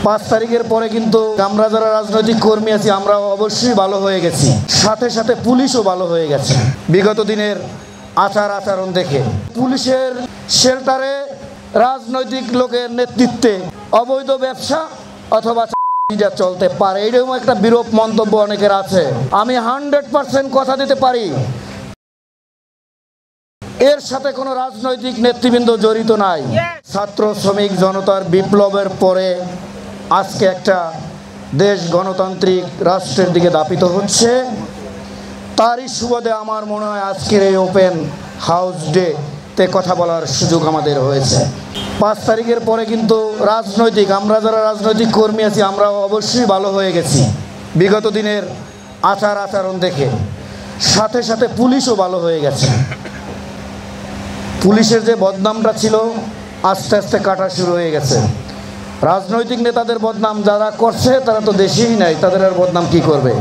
5 তারিখের পরে কিন্তু আমরা যারা রাজনৈতিক কর্মী আছি আমরা অবশ্যই ভালো হয়ে গেছি, সাথে সাথে পুলিশও ভালো হয়ে গেছে। বিগত দিনের আচরণ দেখে পুলিশের শেল্টারে রাজনৈতিক লোকের নেতৃত্বে অবৈধ ব্যবসা অথবা চলতে পারে, এরকম একটা বিরূপ মন্তব্য অনেকের আছে। আমি 100% কথা দিতে পারি এর সাথে কোনো রাজনৈতিক নেতৃবৃন্দ জড়িত নাই। ছাত্র শ্রমিক জনতার বিপ্লবের পরে আজকে একটা দেশ গণতান্ত্রিক রাষ্ট্রের দিকে ধাবিত হচ্ছে, তারই সুবাদে আমার মনে হয় আজকের এই ওপেন হাউস ডে তে কথা বলার সুযোগ আমাদের হয়েছে। 5 তারিখের পরে কিন্তু আমরা যারা রাজনৈতিক কর্মী আছি আমরা অবশ্যই ভালো হয়ে গেছি। বিগত দিনের আচরণ দেখে সাথে সাথে পুলিশও ভালো হয়ে গেছে। পুলিশের যে বদনামটা ছিল আস্তে আস্তে কাটা শুরু হয়ে গেছে। রাজনৈতিক নেতাদের বদনাম যারা করছে তারা তো দেশেই নাই, তাদের আর বদনাম কি করবে।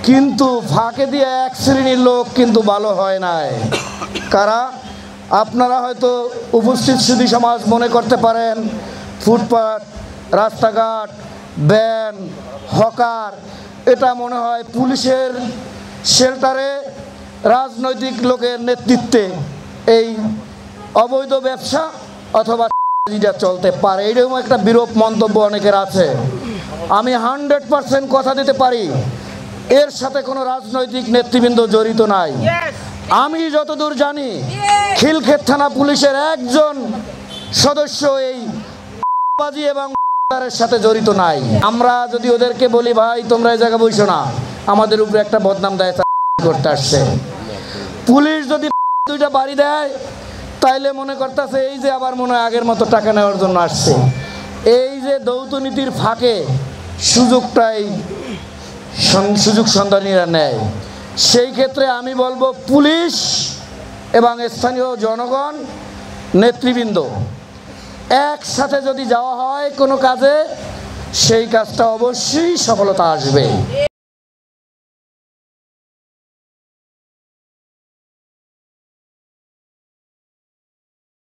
কিন্তু ফাঁকে দিয়ে এক শ্রেণীর লোক কিন্তু ভালো হয় নাই। কারা? আপনারা হয়তো উপস্থিত সুধী সমাজ মনে করতে পারেন ফুটপাত, রাস্তাঘাট, ভ্যান, হকার, এটা মনে হয় পুলিশের শেল্টারে রাজনৈতিক লোকের নেতৃত্বে এই অবৈধ ব্যবসা অথবা চলতে পারে, এরকম একটা বিরূপ মন্তব্য অনেকের আছে। আমি 100% কথা দিতে পারি এর সাথে কোনো রাজনৈতিক নেতৃবৃন্দ জড়িত নাই। আমি যতদূর জানি খিলক্ষেত থানা পুলিশের একজন সদস্য এই বাজি এবং সাথে জড়িত নাই। আমরা যদি ওদেরকে বলি ভাই তোমরা এই জায়গা বইছো না, আমাদের উপরে একটা বদনাম দেয় করতে আসছে। পুলিশ যদি 2টা বাড়ি দেয় তাইলে মনে করতেছে এই যে আবার মনে হয় আগের মতো টাকা নেওয়ার জন্য আসছে। এই যে দৌত নীতির ফাঁকে সুযোগ সন্ধানীরা নেয়। সেই ক্ষেত্রে আমি বলবো পুলিশ এবং স্থানীয় জনগণ, নেতৃবৃন্দ একসাথে যদি যাওয়া হয় কোনো কাজে, সেই কাজটা অবশ্যই সফলতা আসবে।